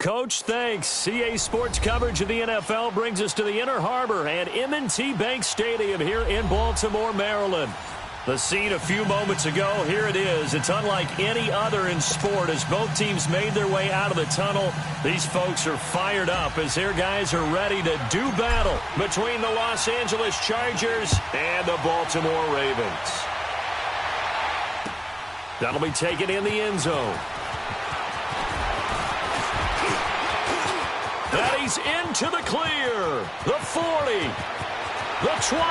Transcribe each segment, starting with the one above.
Coach, thanks. CA Sports coverage of the NFL brings us to the Inner Harbor and M&T Bank Stadium here in Baltimore, Maryland. The scene a few moments ago, here it is. It's unlike any other in sport as both teams made their way out of the tunnel. These folks are fired up as their guys are ready to do battle between the Los Angeles Chargers and the Baltimore Ravens. That'll be taken in the end zone. That he's into the clear. The 40, the 20,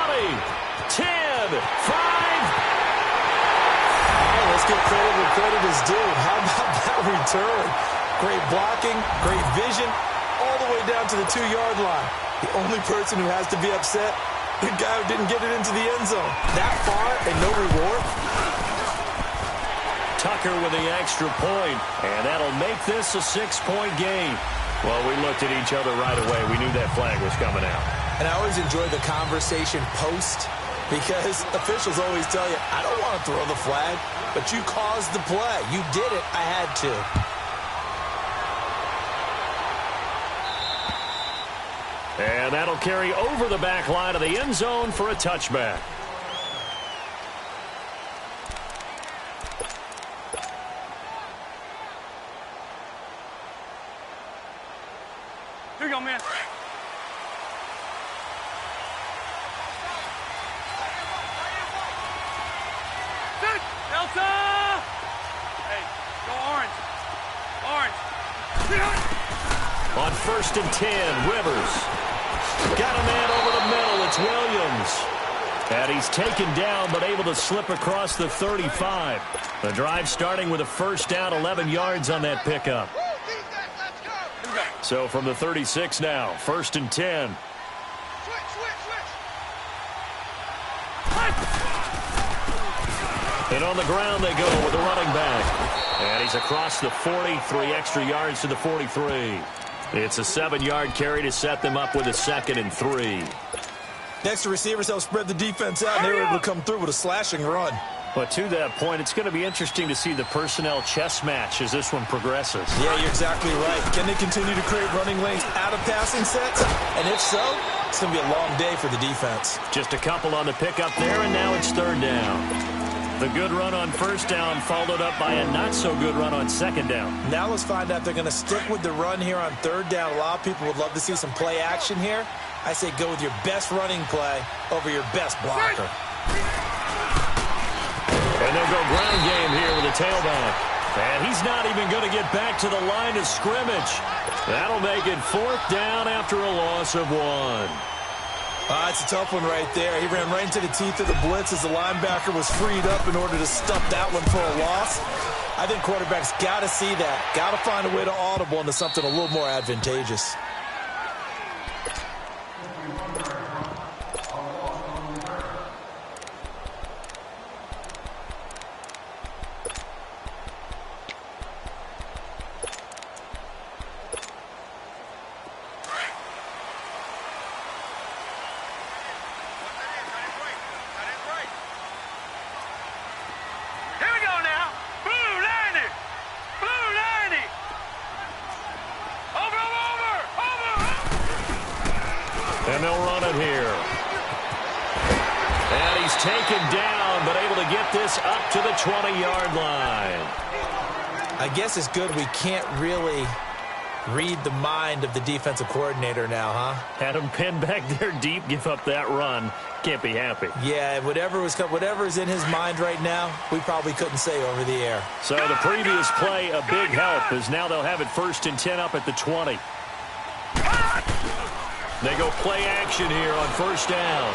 10, 5. All right, let's give credit where credit is due. How about that return? Great blocking, great vision, all the way down to the 2-yard line. The only person who has to be upset, the guy who didn't get it into the end zone. That far and no reward. Tucker with the extra point, and that'll make this a 6-point game. Well, we looked at each other right away. We knew that flag was coming out. And I always enjoy the conversation post because officials always tell you, I don't want to throw the flag, but you caused the play. You did it. I had to. And that'll carry over the back line of the end zone for a touchback. Here you go, man. Good. Delta! Hey, go orange. Orange. On 1st and 10, Rivers. Got a man over the middle. It's Williams. And he's taken down but able to slip across the 35. The drive starting with a first down, 11 yards on that pickup. So from the 36 now, 1st and 10. And on the ground they go with the running back. And he's across the 40, 3 extra yards to the 43. It's a 7-yard carry to set them up with a 2nd and 3. Next, the receivers help spread the defense out, and they were able to come through with a slashing run. But to that point, it's going to be interesting to see the personnel chess match as this one progresses. Yeah, you're exactly right. Can they continue to create running lanes out of passing sets? And if so, it's going to be a long day for the defense. Just a couple on the pickup there, and now it's 3rd down. The good run on 1st down followed up by a not-so-good run on 2nd down. Now let's find out if they're going to stick with the run here on 3rd down. A lot of people would love to see some play action here. I say go with your best running play over your best blocker. And they'll go ground game here with a tailback. And he's not even going to get back to the line of scrimmage. That'll make it 4th down after a loss of 1. It's a tough one right there. He ran right into the teeth of the blitz as the linebacker was freed up in order to stuff that one for a loss. I think quarterbacks got to see that. Got to find a way to audible into something a little more advantageous. And they'll run it here. And he's taken down, but able to get this up to the 20-yard line. I guess it's good we can't really read the mind of the defensive coordinator now, huh? Had him pinned back there deep, give up that run. Can't be happy. Yeah, whatever is in his mind right now, we probably couldn't say over the air. So the previous play, a big help, as now they'll have it 1st and 10 up at the 20. They go play action here on 1st down.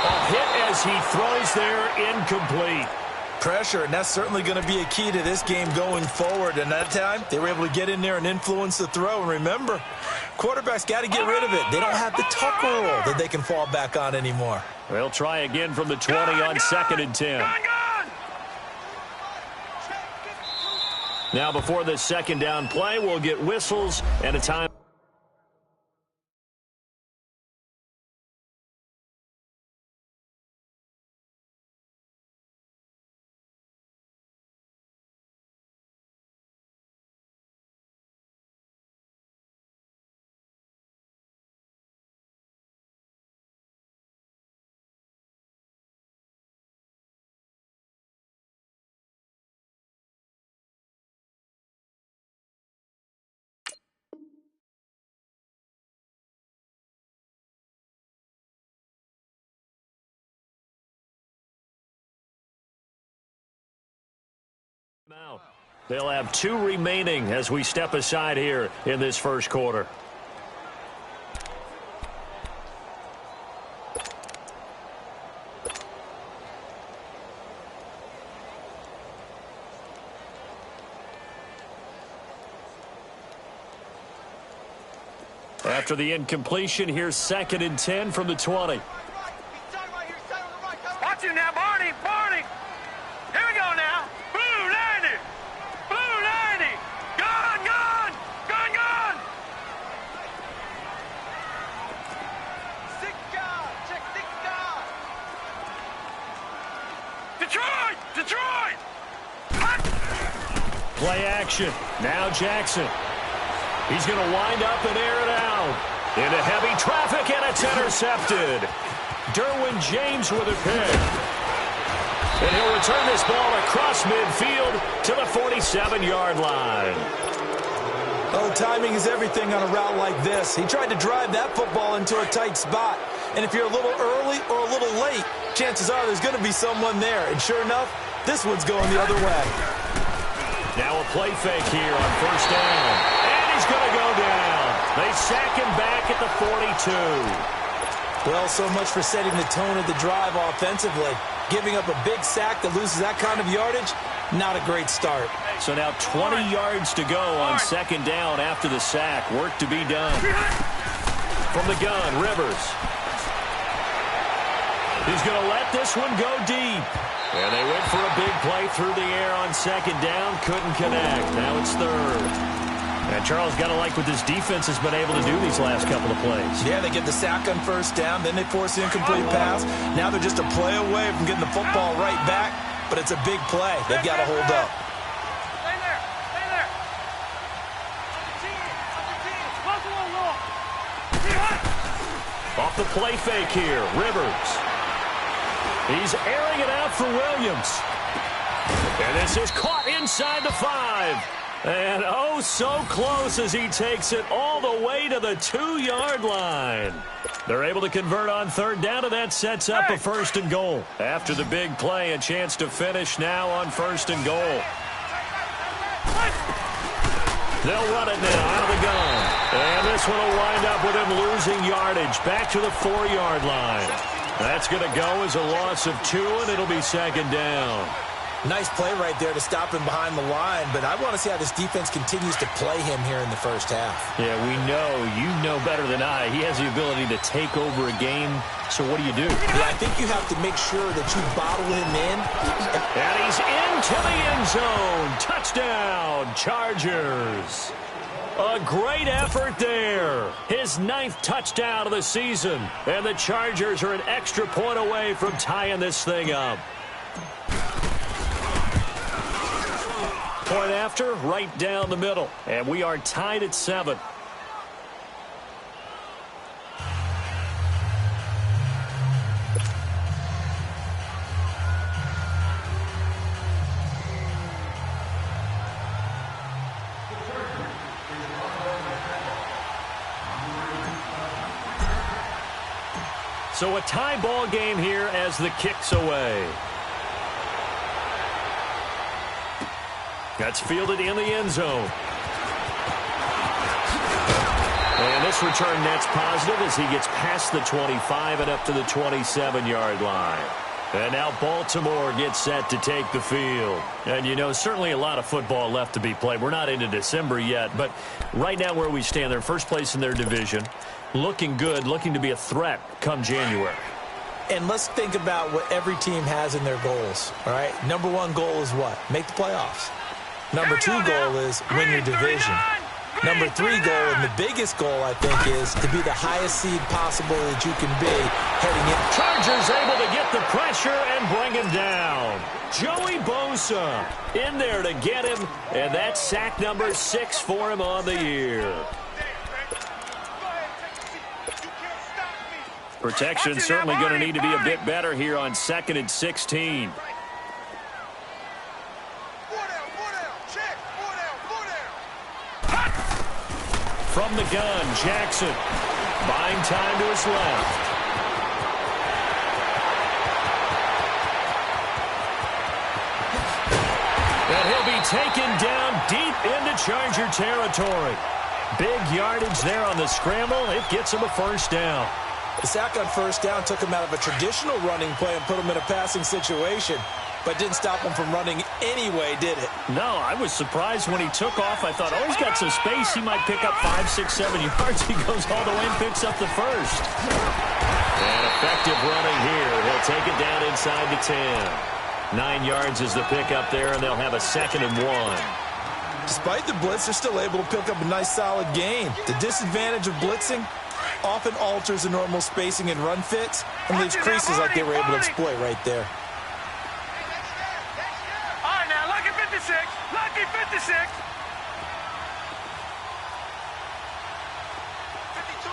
A hit as he throws there, incomplete. Pressure, and that's certainly going to be a key to this game going forward. And that time, they were able to get in there and influence the throw. And remember, quarterbacks got to get rid of it. They don't have the Tucker rule that they can fall back on anymore. They'll try again from the 20 on 2nd and 10. Now before this 2nd down play, we'll get whistles and a time. They'll have 2 remaining as we step aside here in this first quarter. After the incompletion, here's 2nd and 10 from the 20. Watch him now, Barney, Barney. Here we go now. Blue 90. Blue 90. Gone, gone. Gone, gone. 6 guard. Check 6 guard. Detroit, Detroit. Play action. Now Jackson. He's going to wind up and air it out. Into heavy traffic, and it's intercepted. Derwin James with a pick. And he'll return this ball across midfield to the 47-yard line. Oh, timing is everything on a route like this. He tried to drive that football into a tight spot. And if you're a little early or a little late, chances are there's going to be someone there. And sure enough, this one's going the other way. Now a play fake here on first down. And he's going to go down. They sack him back at the 42. Well, so much for setting the tone of the drive offensively. Giving up a big sack that loses that kind of yardage, not a great start. So now 20 yards to go on 2nd down after the sack. Work to be done. From the gun, Rivers. He's going to let this one go deep. And they went for a big play through the air on 2nd down. Couldn't connect. Now it's 3rd. And Charles, got to like what this defense has been able to do these last couple of plays. Yeah, they get the sack on first down, then they force the incomplete pass. Now they're just a play away from getting the football right back, but it's a big play. They've got to hold up. Stay there, stay there. Close a little low. Off the play fake here, Rivers. He's airing it out for Williams. And this is caught inside the 5. And oh, so close as he takes it all the way to the 2-yard line. They're able to convert on 3rd down, and that sets up a 1st and goal. After the big play, a chance to finish now on 1st and goal. They'll run it now out of the gun. And this one will wind up with him losing yardage back to the 4-yard line. That's going to go as a loss of 2, and it'll be 2nd down. Nice play right there to stop him behind the line, but I want to see how this defense continues to play him here in the first half. Yeah, we know. You know better than I. He has the ability to take over a game, so what do? Yeah, I think you have to make sure that you bottle him in. And he's into the end zone. Touchdown, Chargers. A great effort there. His 9th touchdown of the season. And the Chargers are an extra point away from tying this thing up. Point after, right down the middle. And we are tied at 7. So a tie ball game here as the kick's away. That's fielded in the end zone. And this return net's positive as he gets past the 25 and up to the 27-yard line. And now Baltimore gets set to take the field. And, you know, certainly a lot of football left to be played. We're not into December yet, but right now where we stand, they're first place in their division. Looking good, looking to be a threat come January. And let's think about what every team has in their goals, all right? Number 1 goal is what? Make the playoffs. Number 2 goal is win your division. Number 3 goal, and the biggest goal, I think, is to be the highest seed possible that you can be heading in. Chargers able to get the pressure and bring him down. Joey Bosa in there to get him, and that's sack number 6 for him on the year. Protection certainly going to need to be a bit better here on 2nd and 16. From the gun, Jackson buying time to his left. And he'll be taken down deep into Charger territory. Big yardage there on the scramble. It gets him a first down. The sack on first down took him out of a traditional running play and put him in a passing situation, but didn't stop him from running anyway, did it? No, I was surprised when he took off. I thought, oh, he's got some space. He might pick up 5, 6, 7 yards. He goes all the way and picks up the first. And effective running here. He'll take it down inside the 10. 9 yards is the pickup there, and they'll have a 2nd and 1. Despite the blitz, they're still able to pick up a nice solid gain. The disadvantage of blitzing often alters the normal spacing and run fits and leaves creases like they were able to exploit right there. All right, now, lucky 56. Lucky 56.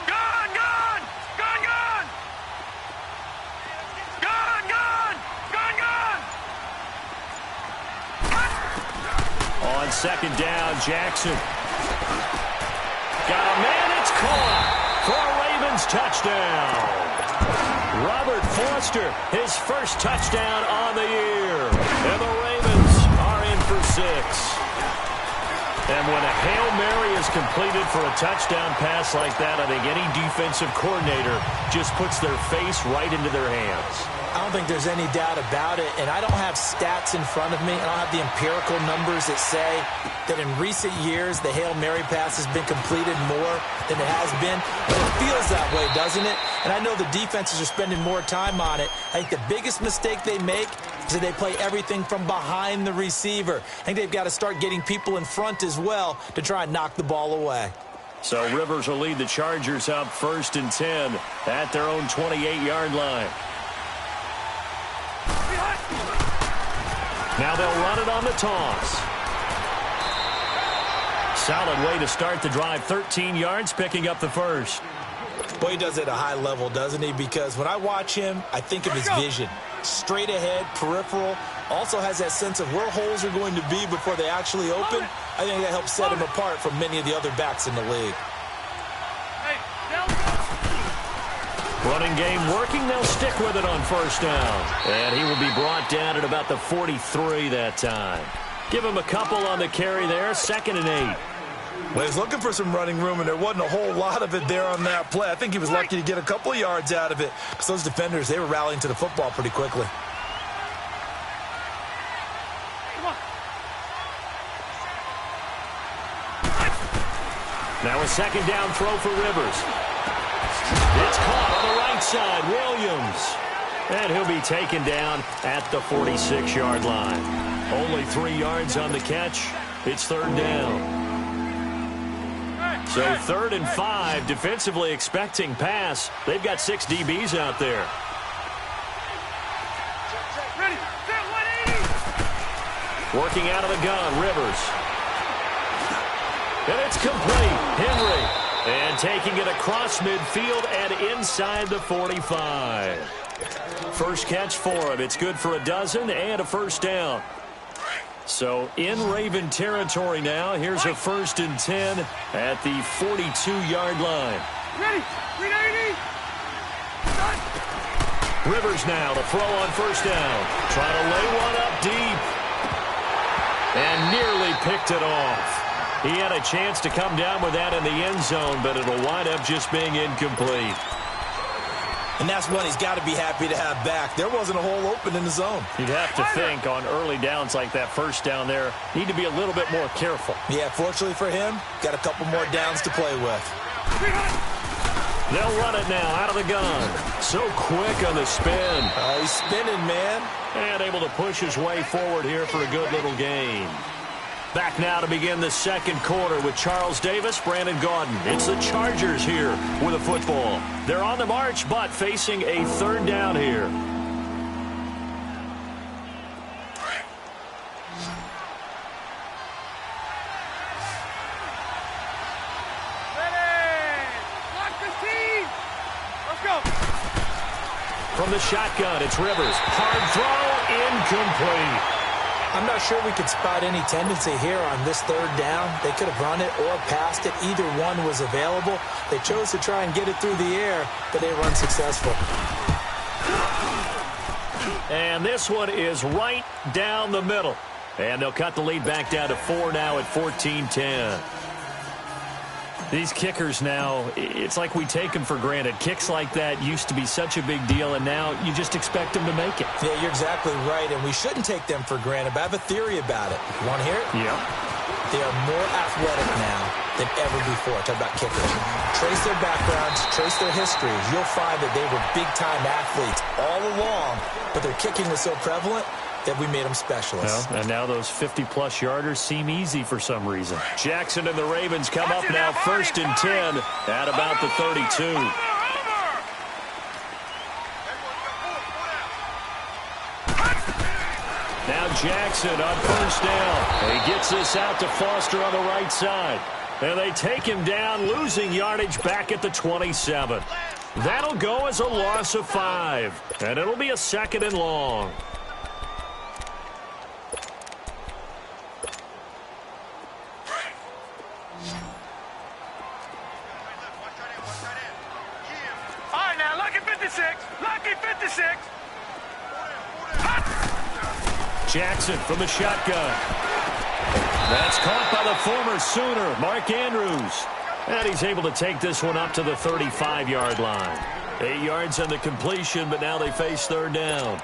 Gone, gone. Gone, gone. Gone, gone. Gone, gone. On 2nd down, Jackson. Got a man, it's caught for a Ravens touchdown. Robert Foster, his first touchdown on the year. And the Ravens are in for 6. And when a Hail Mary is completed for a touchdown pass like that, I think any defensive coordinator just puts their face right into their hands. I don't think there's any doubt about it, and I don't have stats in front of me. I don't have the empirical numbers that say that in recent years the Hail Mary pass has been completed more than it has been. But it feels that way, doesn't it? And I know the defenses are spending more time on it. I think the biggest mistake they make is that they play everything from behind the receiver. I think they've got to start getting people in front as well to try and knock the ball away. So Rivers will lead the Chargers up 1st and 10 at their own 28-yard line. Now they'll run it on the toss. Solid way to start the drive. 13 yards, picking up the first. Boy, he does it at a high level, doesn't he? Because when I watch him, I think of his vision. Straight ahead, peripheral. Also has that sense of where holes are going to be before they actually open. I think that helps set him apart from many of the other backs in the league. Running game working. They'll stick with it on first down. And he will be brought down at about the 43 that time. Give him a couple on the carry there. 2nd and 8. Well, he's looking for some running room, and there wasn't a whole lot of it there on that play. I think he was lucky to get a couple of yards out of it because those defenders, they were rallying to the football pretty quickly. Now a 2nd down throw for Rivers. It's caught on the right side. Williams. And he'll be taken down at the 46-yard line. Only 3 yards on the catch. It's 3rd down. So 3rd and 5, defensively expecting pass. They've got 6 DBs out there. Ready, set 180. Working out of the gun, Rivers. And it's complete. Henry. And taking it across midfield and inside the 45. First catch for him. It's good for a dozen and a first down. So in Raven territory now. Here's a 1st and 10 at the 42-yard line. Ready, 390. Rivers now to throw on first down. Trying to lay one up deep. And nearly picked it off. He had a chance to come down with that in the end zone, but it'll wind up just being incomplete. And that's one he's got to be happy to have back. There wasn't a hole open in the zone. You'd have to think on early downs like that first down there, need to be a little bit more careful. Yeah, fortunately for him, got a couple more downs to play with. They'll run it now out of the gun. So quick on the spin. He's spinning, man. And able to push his way forward here for a good little gain. Back now to begin the 2nd quarter with Charles Davis, Brandon Gaudin. It's the Chargers here with a football. They're on the march, but facing a 3rd down here. Ready. Lock the team. Let's go. From the shotgun, it's Rivers. Hard throw, incomplete. I'm not sure we could spot any tendency here on this 3rd down. They could have run it or passed it. Either one was available. They chose to try and get it through the air, but they were unsuccessful. And this one is right down the middle. And they'll cut the lead back down to 4 now at 14-10. These kickers now, it's like we take them for granted. Kicks like that used to be such a big deal, and now you just expect them to make it. Yeah, you're exactly right, and we shouldn't take them for granted, but I have a theory about it. You want to hear it? Yeah. They are more athletic now than ever before. Talk about kickers. Trace their backgrounds, trace their histories. You'll find that they were big-time athletes all along, but their kicking was so prevalent that we made them specialists. Well, and now those 50-plus yarders seem easy for some reason. Jackson and the Ravens come up now 1st and 10 at about the 32. Now Jackson on 1st down. He gets this out to Foster on the right side. And they take him down, losing yardage back at the 27. That'll go as a loss of 5. And it'll be a 2nd and long. Jackson from the shotgun. That's caught by the former Sooner, Mark Andrews. And he's able to take this one up to the 35-yard line. 8 yards on the completion, but now they face 3rd down.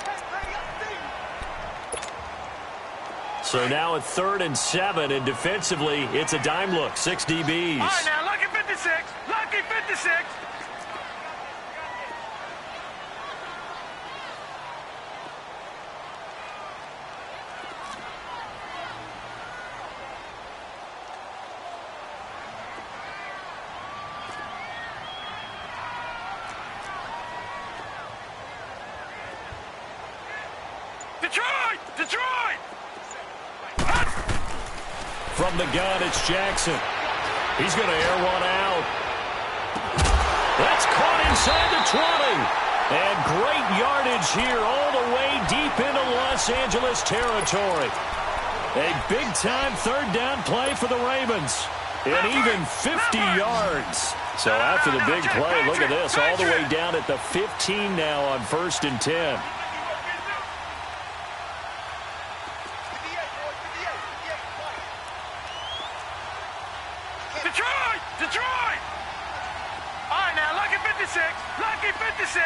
So now at 3rd and 7, and defensively, it's a dime look, 6 DBs. All right, now, lucky 56, lucky 56. Detroit! From the gun, it's Jackson. He's going to air one out. That's caught inside the 20. And great yardage here all the way deep into Los Angeles territory. A big-time 3rd down play for the Ravens. And even 50 yards. So after the big play, look at this, all the way down at the 15 now on 1st and 10. Detroit! All right, now, lucky 56, lucky 56.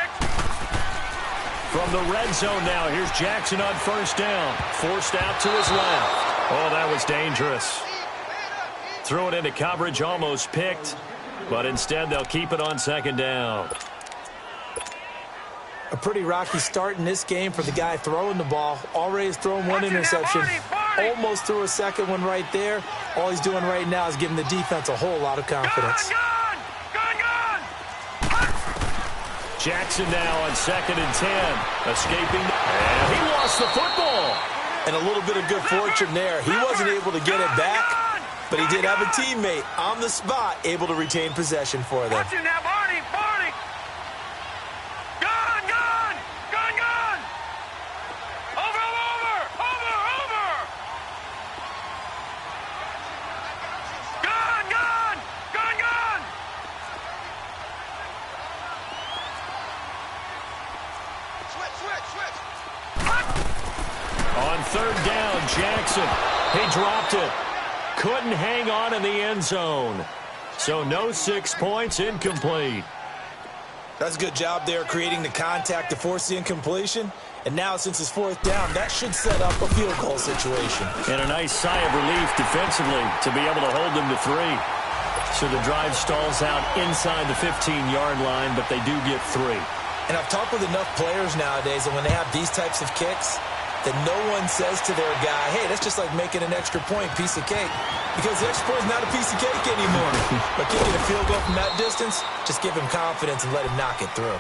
From the red zone now, here's Jackson on 1st down. Forced out to his left. Oh, that was dangerous. Threw it into coverage, almost picked, but instead they'll keep it on 2nd down. A pretty rocky start in this game for the guy throwing the ball. Already has thrown one interception. Almost threw a second one right there. All he's doing right now is giving the defense a whole lot of confidence. Gun! Jackson now on 2nd and 10. Escaping. And he lost the football. And a little bit of good fortune there. He wasn't able to get it back, but he did have a teammate on the spot able to retain possession for them. Watch it now, Barney! Gun! Over! Gun! Switch! On 3rd down, Jackson. He dropped it. Couldn't hang on in the end zone. So no 6 points, incomplete. That's a good job there creating the contact to force the incompletion. And now since it's 4th down, that should set up a field goal situation. And a nice sigh of relief defensively to be able to hold them to 3. So the drive stalls out inside the 15-yard line, but they do get 3. And I've talked with enough players nowadays that when they have these types of kicks, that no one says to their guy, hey, that's just like making an extra point, piece of cake. Because the extra point is not a piece of cake anymore. But kicking a field goal from that distance, just give him confidence and let him knock it through.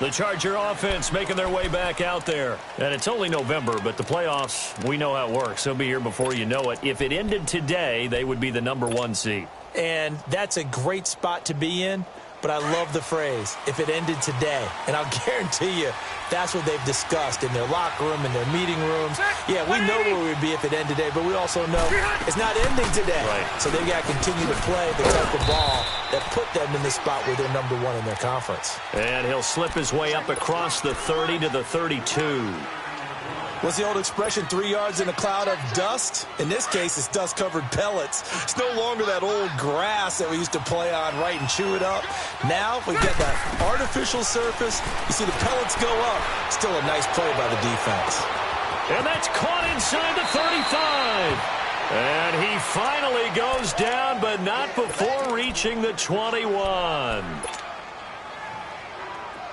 The Charger offense making their way back out there. And it's only November, but the playoffs, we know how it works. They'll be here before you know it. If it ended today, they would be the #1 seed. And that's a great spot to be in. But I love the phrase, if it ended today. And I'll guarantee you, that's what they've discussed in their locker room, in their meeting rooms. Yeah, we know where we'd be if it ended today, but we also know it's not ending today. Right. So they've got to continue to play the type of ball that put them in the spot where they're #1 in their conference. And he'll slip his way up across the 30 to the 32. What's the old expression, 3 yards in a cloud of dust? In this case, it's dust-covered pellets. It's no longer that old grass that we used to play on, right, and chew it up. Now we get that artificial surface. You see the pellets go up. Still a nice play by the defense. And that's caught inside the 35. And he finally goes down, but not before reaching the 21.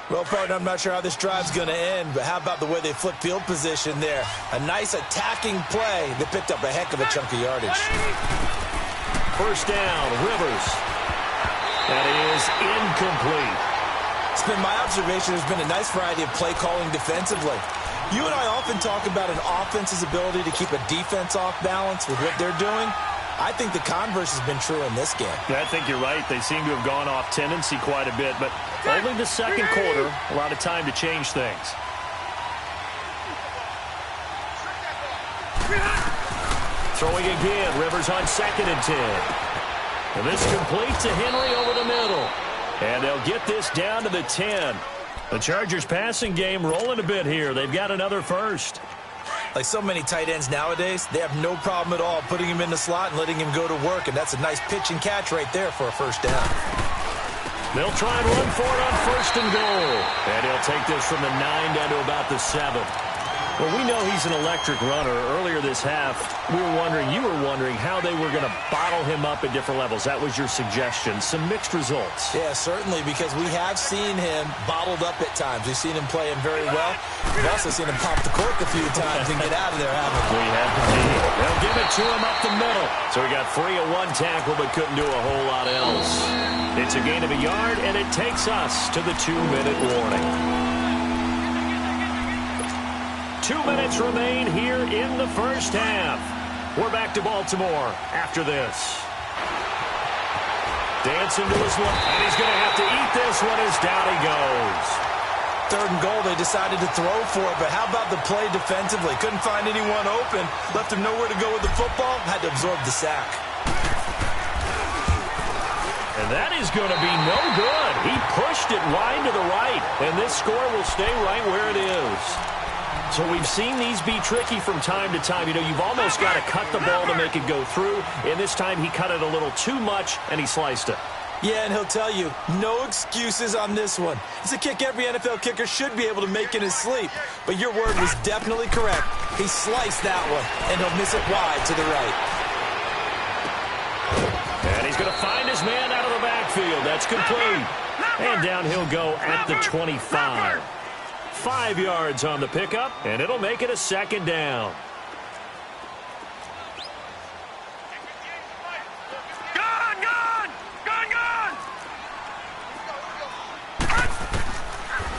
Well, partner, I'm not sure how this drive's going to end, but how about the way they flip field position there? A nice attacking play that picked up a heck of a chunk of yardage. First down, Rivers. That is incomplete. It's been my observation there's been a nice variety of play calling defensively. You and I often talk about an offense's ability to keep a defense off balance with what they're doing. I think the converse has been true in this game. Yeah, I think you're right. They seem to have gone off tendency quite a bit, but only the second quarter, a lot of time to change things. Throwing again, Rivers on 2nd and 10. And this complete to Henry over the middle. And they'll get this down to the 10. The Chargers passing game rolling a bit here. They've got another first. Like so many tight ends nowadays, they have no problem at all putting him in the slot and letting him go to work, and that's a nice pitch and catch right there for a first down. They'll try and run for it on 1st and goal. And he'll take this from the 9 down to about the 7. Well, we know he's an electric runner. Earlier this half, you were wondering how they were going to bottle him up at different levels. That was your suggestion. Some mixed results. Yeah, certainly, because we have seen him bottled up at times. We've seen him playing very well. We've also seen him pop the cork a few times and get out of there, haven't we? We have indeed. They'll give it to him up the middle. So he got free of one tackle but couldn't do a whole lot else. It's a gain of a yard, and it takes us to the 2-minute warning. 2 minutes remain here in the first half. We're back to Baltimore after this. Dancing to his left, and he's going to have to eat this one as down he goes. 3rd and goal, they decided to throw for it, but how about the play defensively? Couldn't find anyone open, left him nowhere to go with the football, had to absorb the sack. And that is going to be no good. He pushed it wide to the right, and this score will stay right where it is. So we've seen these be tricky from time to time. You know, you've almost got to cut the ball to make it go through. And this time he cut it a little too much, and he sliced it. Yeah, and he'll tell you, no excuses on this one. It's a kick every NFL kicker should be able to make in his sleep. But your word was definitely correct. He sliced that one, and he'll miss it wide to the right. And he's going to find his man out of the backfield. That's complete. And down he'll go at the 25. 5 yards on the pickup, and it'll make it a 2nd down.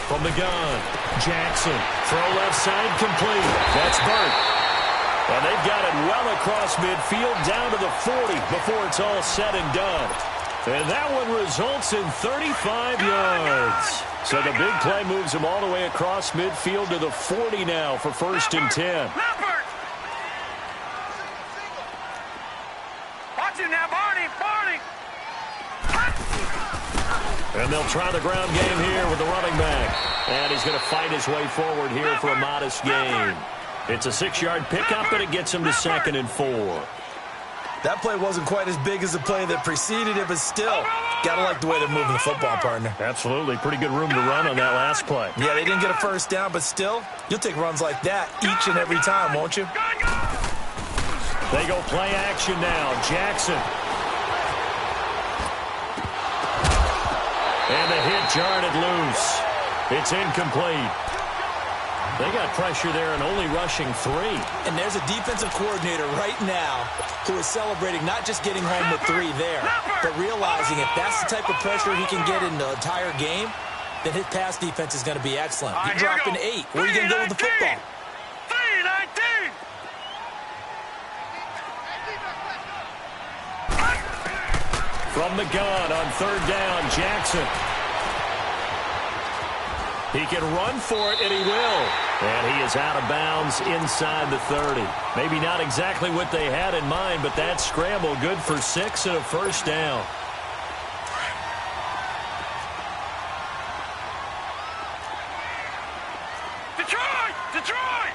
From the gun, Jackson, throw left side complete. That's Burt. And they've got it well across midfield down to the 40 before it's all said and done. And that one results in 35 yards. So the big play moves him all the way across midfield to the 40 now for 1st and 10. Watch him now, Barney. And they'll try the ground game here with the running back. And he's going to fight his way forward here for a modest gain. It's a 6-yard pickup, and it gets him to 2nd and 4. That play wasn't quite as big as the play that preceded it, but still, gotta like the way they're moving the football, partner. Absolutely. Pretty good room to run on that last play. Yeah, they didn't get a first down, but still, you'll take runs like that each and every time, won't you? They go play action now. Jackson. And the hit jarred it loose. It's incomplete. They got pressure there and only rushing 3. And there's a defensive coordinator right now who is celebrating not just getting home with 3 there, but realizing if that's the type of pressure he can get in the entire game, then his pass defense is going to be excellent. You're dropping 8. Where are you going to go with the football? 3-19. From the gun on 3rd down, Jackson. He can run for it, and he will. And he is out of bounds inside the 30. Maybe not exactly what they had in mind, but that scramble good for 6 and a first down. Detroit!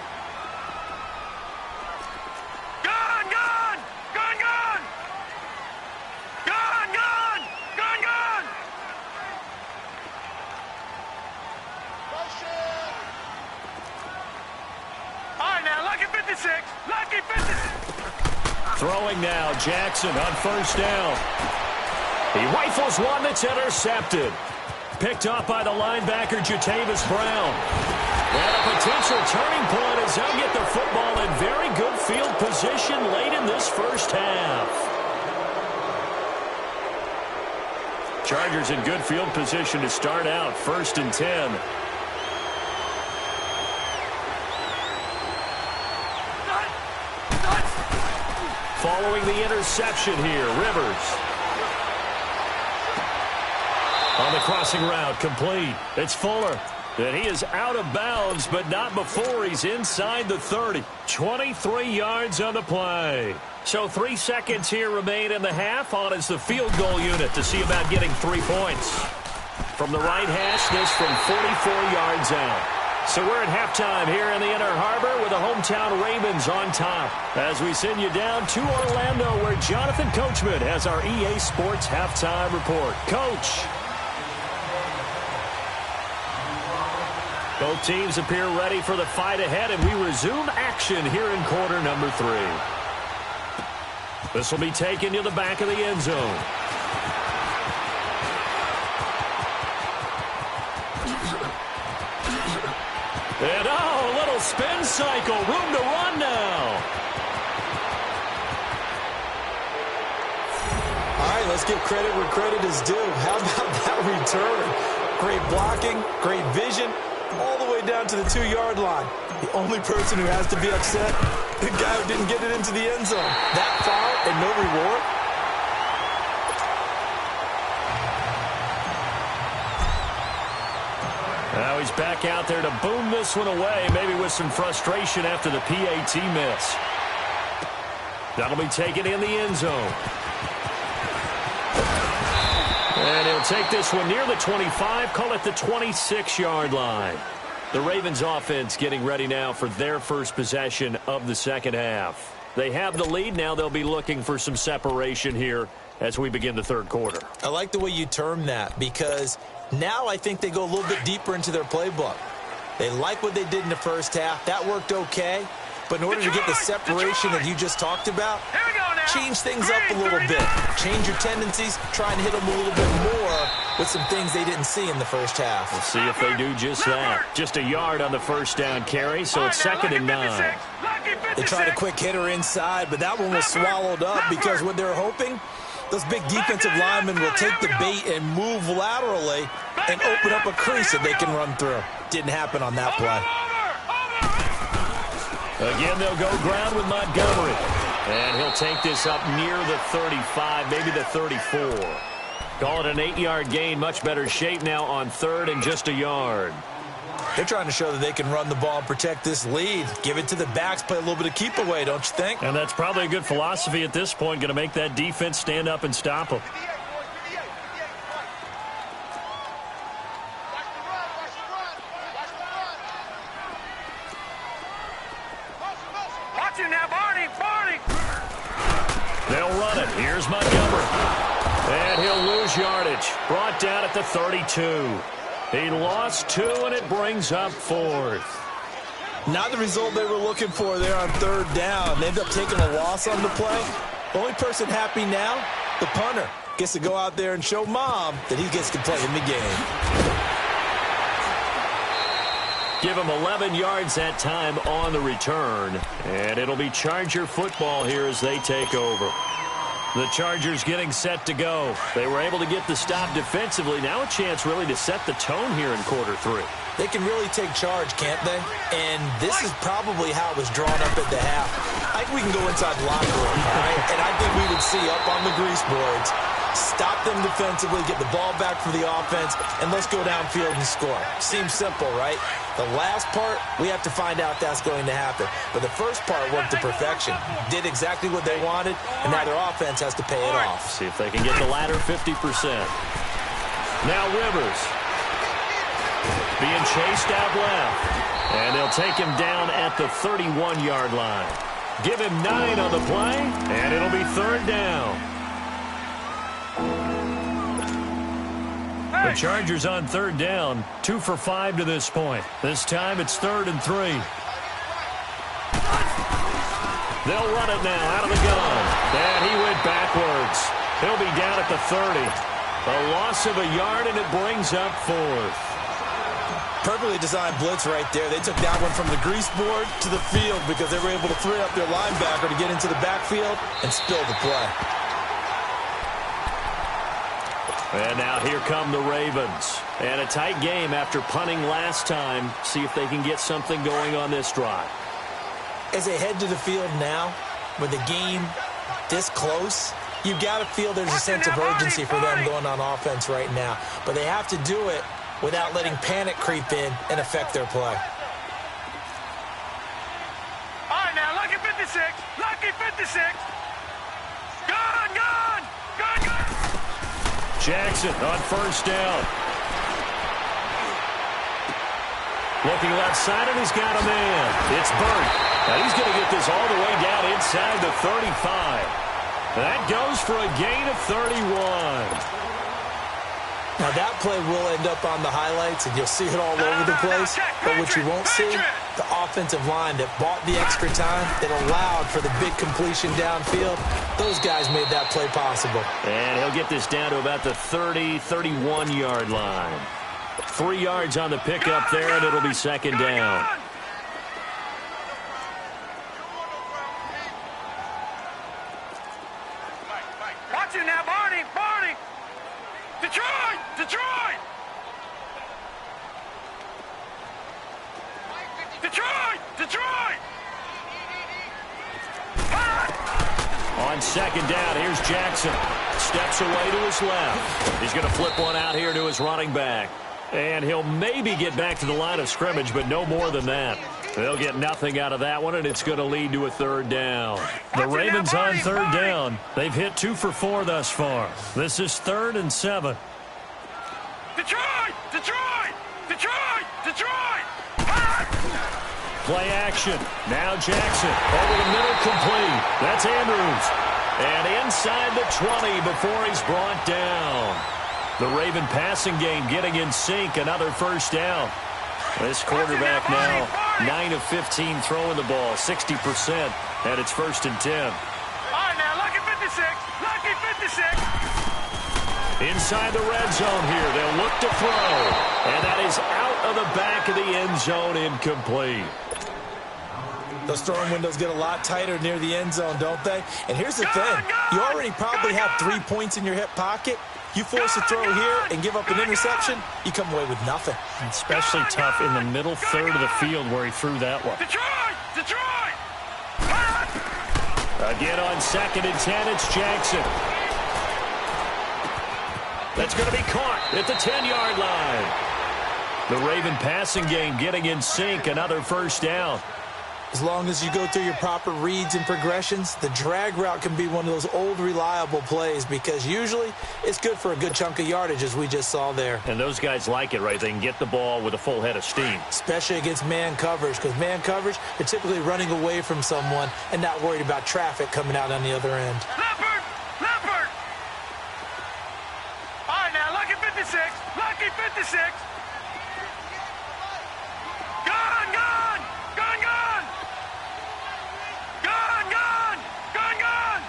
Throwing now, Jackson on first down. He rifles one that's intercepted. Picked off by the linebacker, Jatavis Brown. And a potential turning point as they'll get the football in very good field position late in this first half. Chargers in good field position to start out, 1st and 10. Following the interception here, Rivers. On the crossing route, complete. It's Fuller. And he is out of bounds, but not before he's inside the 30. 23 yards on the play. So 3 seconds here remain in the half. On is the field goal unit to see about getting 3 points. From the right hash, this from 44 yards out. So we're at halftime here in the Inner Harbor with the hometown Ravens on top. As we send you down to Orlando, where Jonathan Coachman has our EA Sports halftime report. Coach. Both teams appear ready for the fight ahead, and we resume action here in quarter number 3. This will be taken to the back of the end zone. And a little spin cycle, room to run now. All right, let's give credit where credit is due. How about that return? Great blocking, great vision, all the way down to the 2-yard line. The only person who has to be upset, the guy who didn't get it into the end zone. That far and no reward? Now he's back out there to boom this one away, maybe with some frustration after the PAT miss. That'll be taken in the end zone. And he'll take this one near the 25, call it the 26-yard line. The Ravens offense getting ready now for their first possession of the second half. They have the lead. Now they'll be looking for some separation here as we begin the third quarter. I like the way you term that, because now I think they go a little bit deeper into their playbook. They like what they did in the first half. That worked okay. But in order to get the separation that you just talked about, change things up a little bit. Change your tendencies. Try and hit them a little bit more with some things they didn't see in the first half. We'll see if they do just that. Just a yard on the first down carry, so it's 2nd and 9. They tried a quick hitter inside, but that one was swallowed up because what they're hoping, those big defensive linemen will take the bait and move laterally and open up a crease that they can run through. Didn't happen on that play. Again, they'll go ground with Montgomery. And he'll take this up near the 35, maybe the 34. Call it an 8-yard gain. Much better shape now on 3rd and just a yard. They're trying to show that they can run the ball and protect this lead. Give it to the backs, play a little bit of keep away, don't you think? And that's probably a good philosophy at this point. Going to make that defense stand up and stop them. They'll run it. Here's Montgomery. And he'll lose yardage. Brought down at the 32. He lost 2, and it brings up 4th. Not the result they were looking for there on 3rd down. They end up taking a loss on the play. The only person happy now, the punter, gets to go out there and show Mom that he gets to play in the game. Give him 11 yards that time on the return. And it'll be Charger football here as they take over. The Chargers getting set to go. They were able to get the stop defensively. Now a chance really to set the tone here in quarter 3. They can really take charge, can't they? And this is probably how it was drawn up at the half. I think we can go inside the locker room, all right? And I think we would see up on the grease boards, stop them defensively, get the ball back for the offense, and let's go downfield and score. Seems simple, right? The last part, we have to find out that's going to happen. But the first part worked to perfection. Did exactly what they wanted, and now their offense has to pay it off. See if they can get the latter 50%. Now Rivers being chased out left. And they'll take him down at the 31-yard line. Give him 9 on the play, and it'll be 3rd down. The Chargers on 3rd down, 2 for 5 to this point. This time it's 3rd and 3. They'll run it now out of the gun. And he went backwards. He'll be down at the 30. A loss of a yard, and it brings up 4th. Perfectly designed blitz right there. They took that one from the grease board to the field because they were able to free up their linebacker to get into the backfield and spill the play. And now here come the Ravens. And a tight game after punting last time. See if they can get something going on this drive. As they head to the field now, with the game this close, you've got to feel there's a sense of urgency for them going on offense right now. But they have to do it without letting panic creep in and affect their play. All right, now, lucky 56. Lucky 56. Gone, gone. Gone, gone. Jackson on first down. Looking left side, and he's got a man. It's Burt. And he's going to get this all the way down inside the 35. That goes for a gain of 31. Now, that play will end up on the highlights, and you'll see it all over the place. But what you won't see, the offensive line that bought the extra time, that allowed for the big completion downfield, those guys made that play possible. And he'll get this down to about the 30, 31-yard line. 3 yards on the pickup there, and it'll be second down. Watch it now, Barney. Barney. Detroit. Detroit. Detroit. Detroit. On second down, here's Jackson. Steps away to his left. He's going to flip one out here to his running back. And he'll maybe get back to the line of scrimmage, but no more than that. They'll get nothing out of that one, and it's going to lead to a third down. The Ravens on third down. They've hit 2 for 4 thus far. This is 3rd and 7. Detroit! Detroit! Detroit! Detroit! Play action. Now Jackson over the middle, complete. That's Andrews. And inside the 20 before he's brought down. The Raven passing game getting in sync. Another first down. This quarterback now 9 of 15 throwing the ball, 60%, and it's 1st and 10. All right, now, lucky 56. Lucky 56. Inside the red zone here. They'll look to throw. And that is out of the back of the end zone, incomplete. Those throwing windows get a lot tighter near the end zone, don't they? And here's the thing. You already probably have 3 points in your hip pocket. You force a throw here and give up an interception, you come away with nothing. Especially tough in the middle third of the field where he threw that one. Detroit! Detroit! Again on 2nd and 10, it's Jackson. That's going to be caught at the 10-yard line. The Raven passing game getting in sync, another first down. As long as you go through your proper reads and progressions, the drag route can be one of those old reliable plays because usually it's good for a good chunk of yardage, as we just saw there. And those guys like it, right? They can get the ball with a full head of steam. Especially against man coverage, because man coverage, they're typically running away from someone and not worried about traffic coming out on the other end. Leopard! Leopard! All right, now, lucky 56. Lucky 56. Gone, gone! Gone, gone! Gone, gone! Gone, gone!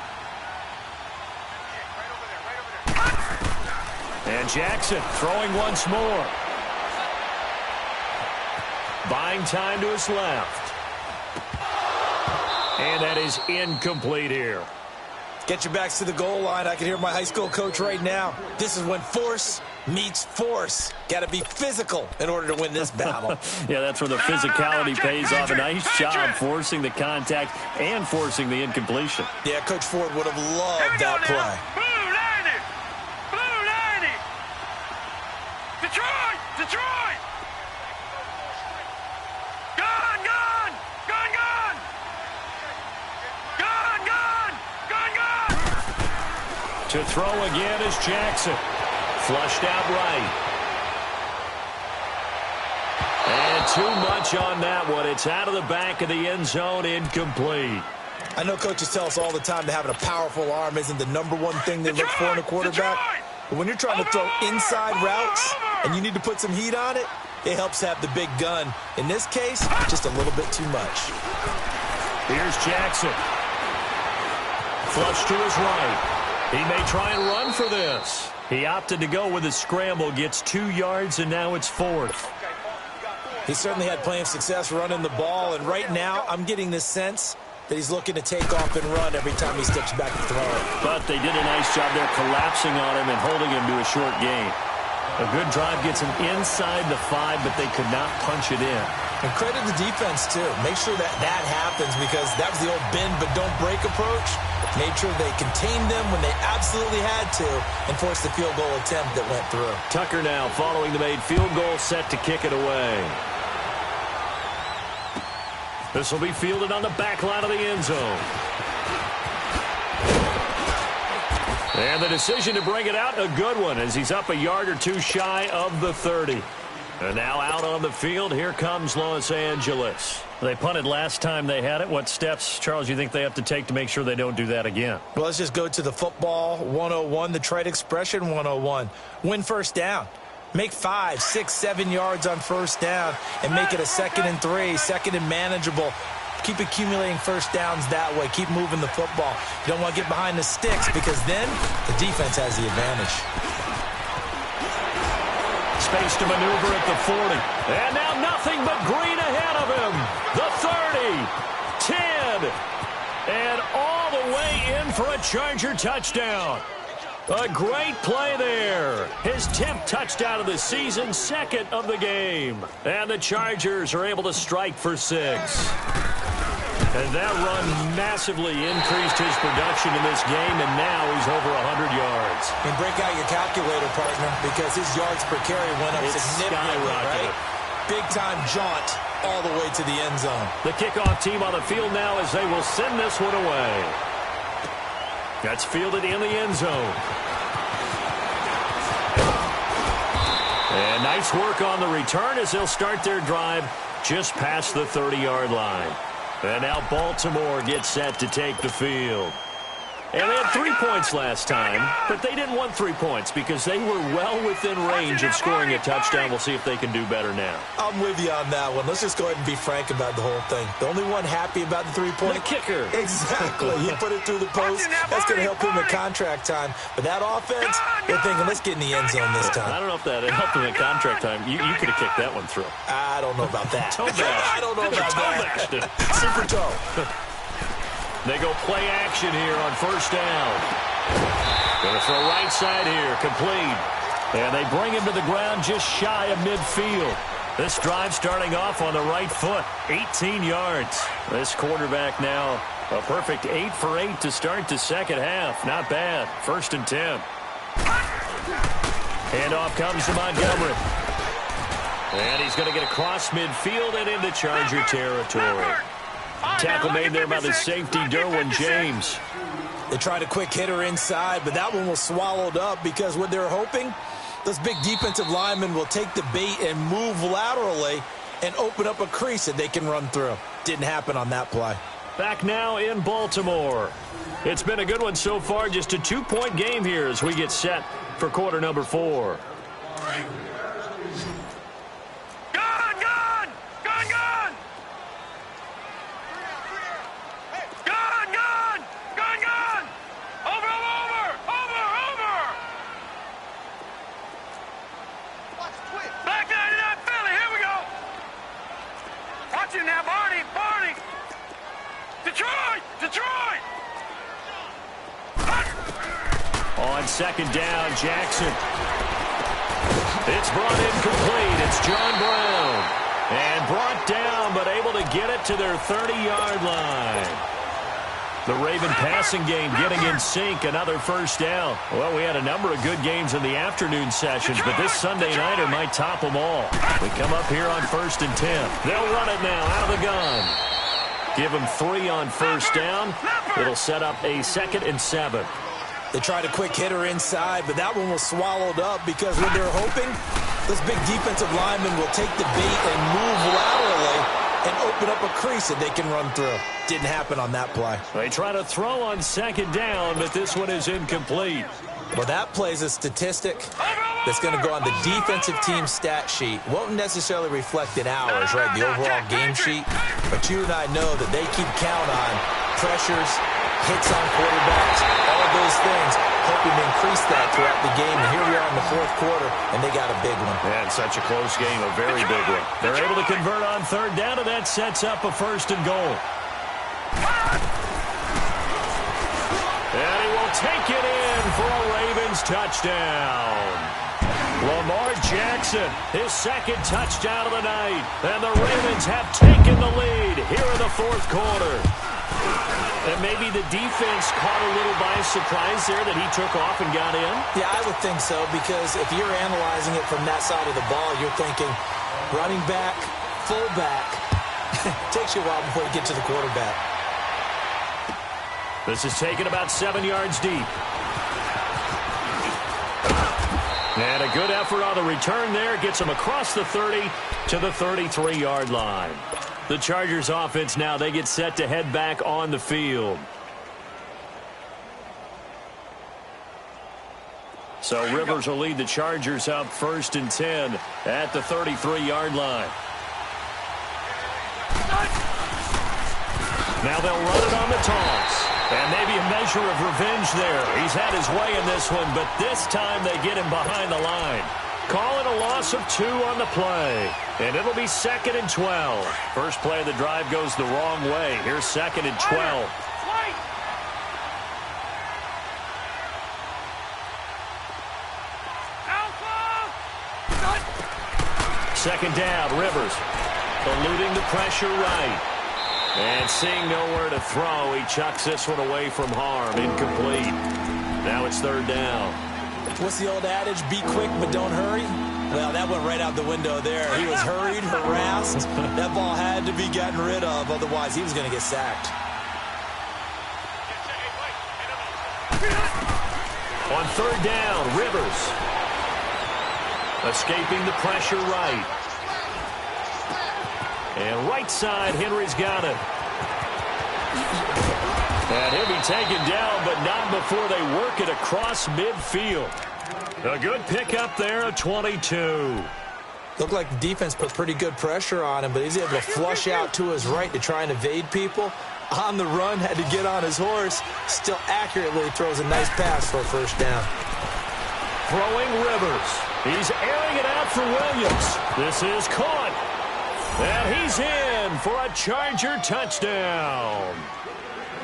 And Jackson throwing once more. Buying time to his left. And that is incomplete here. Get your backs to the goal line. I can hear my high school coach right now. This is when force meets force. Got to be physical in order to win this battle. Yeah, that's where the physicality pays off. A nice job forcing the contact and forcing the incompletion. Yeah, Coach Ford would have loved that play. Blue 90! Blue 90! Detroit! Detroit! Gone, gone! Gone, gone! Gone, gone! Gone, gone! To throw again is Jackson. Flushed out right. And too much on that one. It's out of the back of the end zone, incomplete. I know coaches tell us all the time that having a powerful arm isn't the #1 thing they look for in a quarterback. But when you're trying to throw inside routes and you need to put some heat on it, it helps have the big gun. In this case, just a little bit too much. Here's Jackson. Flush to his right. He may try and run for this. He opted to go with a scramble, gets 2 yards, and now it's 4th. He certainly had plenty of success running the ball, and right now I'm getting this sense that he's looking to take off and run every time he steps back to throw it. But they did a nice job there collapsing on him and holding him to a short gain. A good drive gets him inside the 5, but they could not punch it in. And credit the defense, too. Make sure that happens, because that was the old bend but don't break approach. Made sure they contained them when they absolutely had to and forced the field goal attempt that went through. Tucker now following the made field goal, set to kick it away. This will be fielded on the back line of the end zone. And the decision to bring it out, a good one, as he's up a yard or 2 shy of the 30. And now out on the field, here comes Los Angeles. They punted last time they had it. What steps, Charles, you think they have to take to make sure they don't do that again? Well, let's just go to the football 101, the trite expression 101. Win first down. Make 5, 6, 7 yards on first down and make it a 2nd and 3, 2nd and manageable. Keep accumulating first downs that way. Keep moving the football. You don't want to get behind the sticks, because then the defense has the advantage. Space to maneuver at the 40. And now nothing but green ahead of him. The 30, 10, and all the way in for a Charger touchdown. A great play there. His 10th touchdown of the season, 2nd of the game. And the Chargers are able to strike for 6. And that run massively increased his production in this game, and now he's over 100 yards. And break out your calculator, partner, because his yards per carry went up significantly, right? Big-time jaunt all the way to the end zone. The kickoff team on the field now as they will send this one away. That's fielded in the end zone. And nice work on the return as they'll start their drive just past the 30-yard line. And now Baltimore gets set to take the field. And they had 3 points last time, but they didn't want 3 points because they were well within range of scoring a touchdown. We'll see if they can do better now. I'm with you on that one. Let's just go ahead and be frank about the whole thing. The only one happy about the 3-point... The kicker. Exactly. He put it through the post. That's going to help him in contract time. But that offense, they're thinking, let's get in the end zone this time. I don't know if that helped him in contract time. You could have kicked that one through. I don't know about that. I don't know about that. Super toe. They go play action here on first down. Going to throw right side here, complete. And they bring him to the ground just shy of midfield. This drive starting off on the right foot, 18 yards. This quarterback now a perfect 8 for 8 to start the second half. Not bad. 1st and 10. Handoff comes to Montgomery. And he's going to get across midfield and into Charger territory. Tackle made there by the safety, Derwin James. They tried a quick hitter inside, but that one was swallowed up because what they're hoping, those big defensive linemen will take the bait and move laterally and open up a crease that they can run through. Didn't happen on that play. Back now in Baltimore. It's been a good one so far, just a 2-point game here as we get set for quarter number 4. Detroit! On second down, Jackson. It's brought in complete. It's John Brown. And brought down, but able to get it to their 30-yard line. The Raven passing game getting in sync. Another first down. Well, we had a number of good games in the afternoon sessions, but this Sunday nighter might top them all. We come up here on 1st and 10. They'll run it now out of the gun. Give them 3 on first down. It'll set up a 2nd and 7. They tried a quick hitter inside, but that one was swallowed up because what they're hoping, those big defensive linemen will take the bait and move laterally and open up a crease that they can run through. Didn't happen on that play. They try to throw on second down, but this one is incomplete. Well, that plays a statistic that's going to go on the defensive team stat sheet. Won't necessarily reflect in ours, right, the overall game sheet. But you and I know that they keep count on pressures hits on quarterbacks, all of those things, hoping to increase that throughout the game. And here we are in the fourth quarter, and they got a big one. And such a close game, a very big one. They're able to convert on third down, and that sets up a 1st and goal. And he will take it in for a Ravens touchdown. Lamar Jackson, his 2nd touchdown of the night. And the Ravens have taken the lead here in the fourth quarter. And maybe the defense caught a little by surprise there that he took off and got in? Yeah, I would think so, because if you're analyzing it from that side of the ball, you're thinking running back, fullback. Takes you a while before you get to the quarterback. This is taken about 7 yards deep. And a good effort on the return there. Gets him across the 30 to the 33-yard line. The Chargers offense now, they get set to head back on the field. So Rivers will lead the Chargers up 1st and 10 at the 33-yard line. Now they'll run it on the toss. And maybe a measure of revenge there. He's had his way in this one, but this time they get him behind the line. Call it a loss of 2 on the play. And it'll be 2nd and 12. First play of the drive goes the wrong way. Here's 2nd and 12. 2nd down, Rivers. Eluding the pressure right. And seeing nowhere to throw, he chucks this one away from harm. Incomplete. Now it's 3rd down. What's the old adage? Be quick, but don't hurry? Well, that went right out the window there. He was hurried, harassed. That ball had to be gotten rid of, otherwise he was going to get sacked. On 3rd down, Rivers. Escaping the pressure right. And right side, Henry's got it. And he'll be taken down, but not before they work it across midfield. A good pickup there at 22. Looked like the defense put pretty good pressure on him, but he's able to flush out to his right to try and evade people. On the run, had to get on his horse. Still accurately throws a nice pass for a 1st down. Throwing Rivers. He's airing it out for Williams. This is caught. And he's in for a Charger touchdown.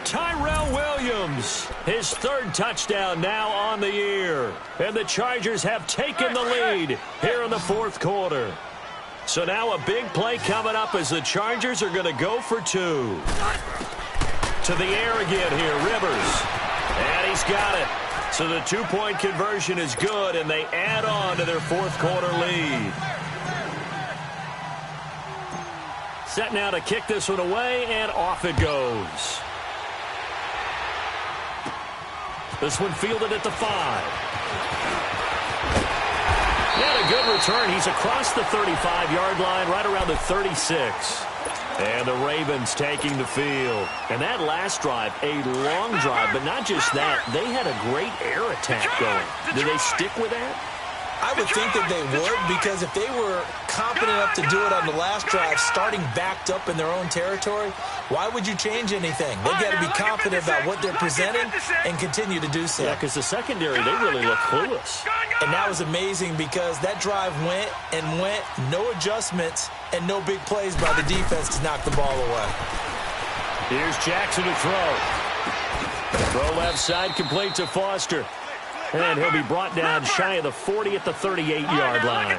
Tyrell Williams, his 3rd touchdown now on the year. And the Chargers have taken the lead here in the fourth quarter. So now a big play coming up as the Chargers are going to go for 2. To the air again here, Rivers. And he's got it. So the 2-point conversion is good, and they add on to their fourth quarter lead. Set now to kick this one away, and off it goes. This one fielded at the 5. Yet a good return. He's across the 35-yard line, right around the 36. And the Ravens taking the field. And that last drive, a long drive, but not just that. They had a great air attack going. Do they stick with that? I would think that they would, because if they were confident enough to do it on the last drive, starting backed up in their own territory, why would you change anything? They've got to be confident about what they're presenting and continue to do so. Yeah, because the secondary, they really look clueless. And that was amazing because that drive went and went, no adjustments, and no big plays by the defense to knock the ball away. Here's Jackson to throw. Throw left side, complete to Foster. And he'll be brought down shy of the 40 at the 38-yard line.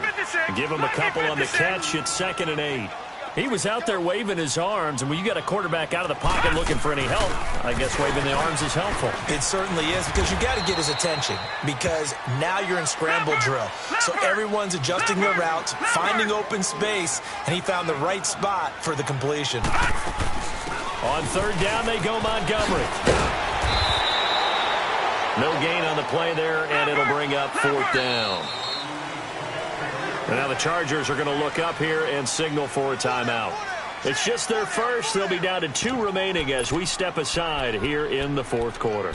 Give him a couple on the catch. It's 2nd and 8. He was out there waving his arms, and when you got a quarterback out of the pocket looking for any help, I guess waving the arms is helpful. It certainly is, because you got to get his attention, because now you're in scramble drill. So everyone's adjusting their routes, finding open space, and he found the right spot for the completion. On 3rd down, they go Montgomery. No gain on the play there, and it'll bring up 4th down. And now the Chargers are going to look up here and signal for a timeout. It's just their first. They'll be down to 2 remaining as we step aside here in the fourth quarter.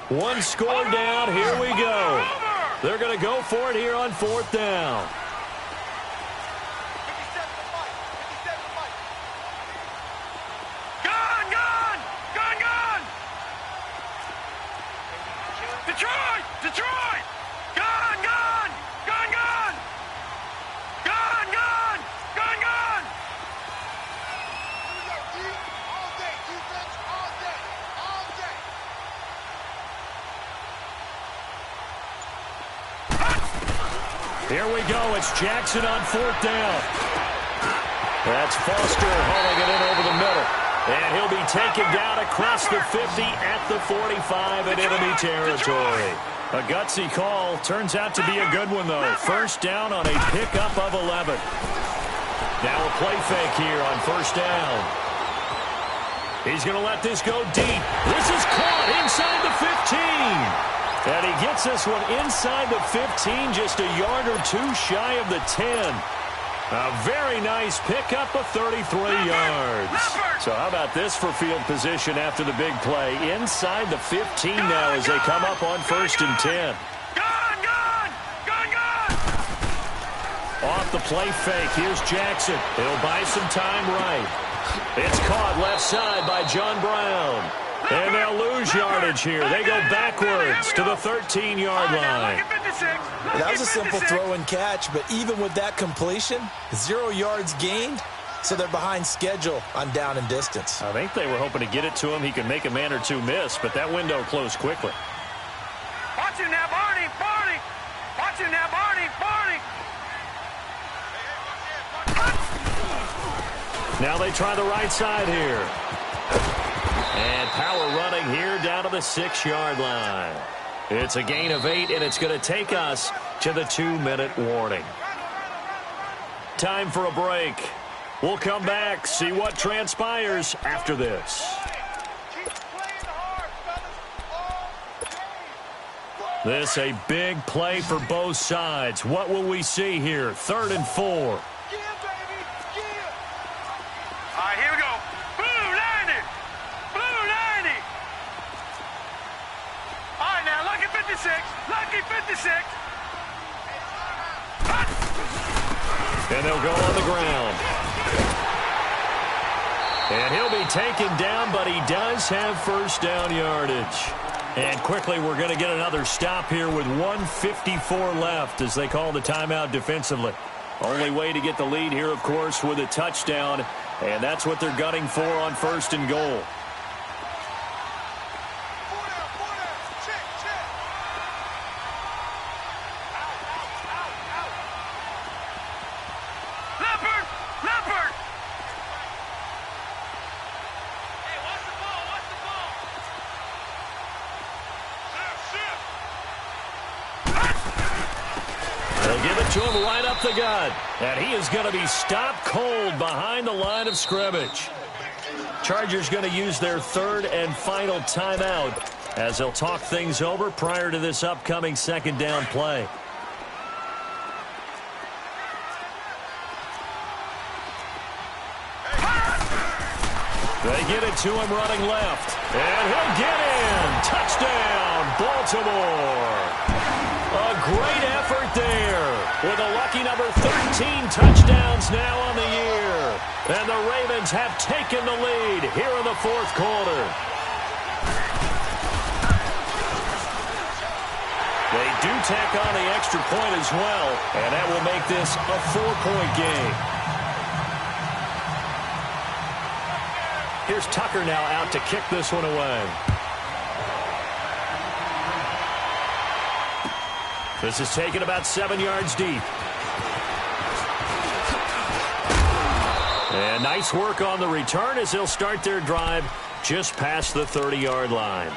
One score down. Here we go. They're going to go for it here on 4th down. Detroit! Detroit! Gone, gone! Gone, gone! Gone, gone! Gone, gone! Here we go, D. All day. Defense all day. All day. Here we go. It's Jackson on 4th down. That's Foster hauling it in over the middle. And he'll be taken down across the 50 at the 45 in enemy territory. A gutsy call. Turns out to be a good one, though. First down on a pickup of 11. Now a play fake here on 1st down. He's going to let this go deep. This is caught inside the 15. And he gets this one inside the 15, just a yard or two shy of the 10. A very nice pickup of 33 yards. So how about this for field position after the big play? Inside the 15 now as they come up on 1st and 10. Gone, gone! Gone, gone! Off the play fake, here's Jackson. He'll buy some time right. It's caught left side by John Brown. And they'll lose yardage here. They go backwards to the 13-yard line. That was a simple throw and catch, but even with that completion, 0 yards gained, so they're behind schedule on down and distance. I think they were hoping to get it to him. He could make a man or two miss, but that window closed quickly. Watch him now, Barney, Barney. Watch him now, Barney, Barney. Now they try the right side here. And power running here down to the 6-yard line. It's a gain of 8, and it's going to take us to the 2-minute warning. Time for a break. We'll come back, see what transpires after this. Keep playing hard, fellas. All day. This a big play for both sides. What will we see here? 3rd and 4. Give, baby. Give. All right, here we go. Blue 90. Blue 90. All right, now, lucky 56. Lucky 56. And they'll go on the ground. And he'll be taken down, but he does have first down yardage. And quickly, we're going to get another stop here with 1:54 left as they call the timeout defensively. Only way to get the lead here, of course, with a touchdown. And that's what they're gunning for on 1st and goal. Check, check. Out. Leopard, Leopard. Hey, what's the ball? Shift. They'll give it to him right up the gut. And he is going to be stopped cold behind the line of scrimmage. Chargers going to use their 3rd and final timeout as they'll talk things over prior to this upcoming 2nd down play. They get it to him running left. And he'll get in. Touchdown, Baltimore. A great effort there with a lucky number 13 touchdowns now on the year. And the Ravens have taken the lead here in the 4th quarter. They do tack on the extra point as well, and that will make this a 4-point game. Here's Tucker now out to kick this one away. This is taken about 7 yards deep. And nice work on the return as they'll start their drive just past the 30-yard line.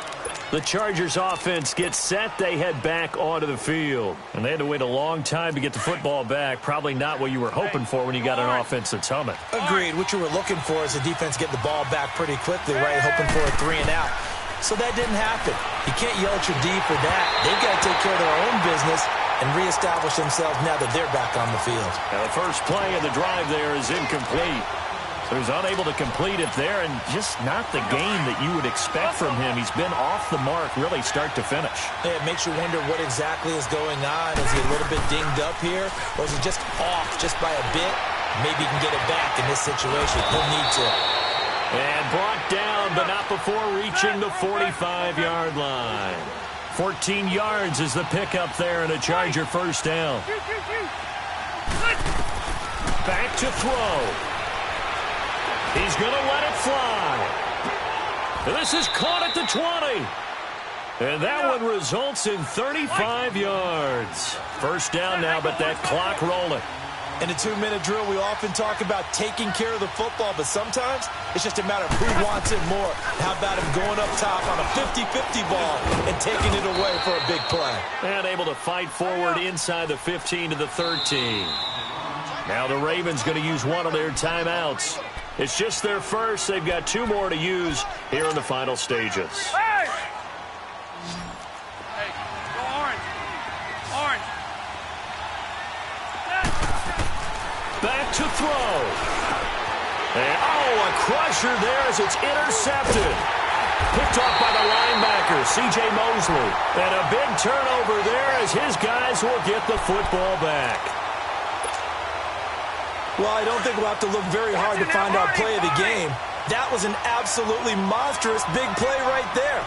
The Chargers offense gets set. They head back onto the field. And they had to wait a long time to get the football back. Probably not what you were hoping for when you got an offense that's humming. Agreed. What you were looking for is the defense get the ball back pretty quickly, right? Hoping for a 3 and out. So that didn't happen. You can't yell at your D for that. They've got to take care of their own business and reestablish themselves now that they're back on the field. Now the first play of the drive there is incomplete. So he's unable to complete it there, and just not the game that you would expect from him. He's been off the mark really start to finish. Yeah, it makes you wonder what exactly is going on. Is he a little bit dinged up here, or is he just off just by a bit? Maybe he can get it back in this situation. He'll need to. And brought down, but not before reaching the 45-yard line. 14 yards is the pickup there and a Charger first down. Back to throw. He's going to let it fly. And this is caught at the 20. And that one results in 35 yards. First down now, but that clock rolling. In a 2-minute drill, we often talk about taking care of the football, but sometimes it's just a matter of who wants it more. How about him going up top on a 50-50 ball and taking it away for a big play? And able to fight forward inside the 15 to the 13. Now the Ravens going to use one of their timeouts. It's just their first. They've got 2 more to use here in the final stages. Hey! Hey, go orange. Orange. Back to throw. And, a crusher there as it's intercepted. Picked off by the linebacker, C.J. Mosley. And a big turnover there as his guys will get the football back. Well, I don't think we'll have to look very hard to find our play of the game. That was an absolutely monstrous big play right there.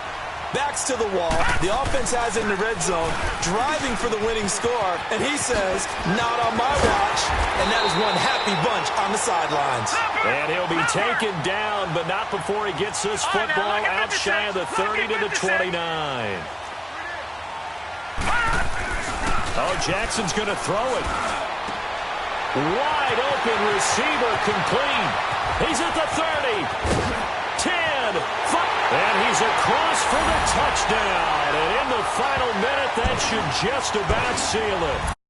Backs to the wall. The offense has it in the red zone, driving for the winning score. And he says, not on my watch. And that is one happy bunch on the sidelines. And he'll be taken down, but not before he gets this football out shy of the 30 to the 29. Oh, Jackson's going to throw it. Wide open receiver complete. He's at the 30. 10. 5. And he's across for the touchdown. And in the final minute, that should just about seal it.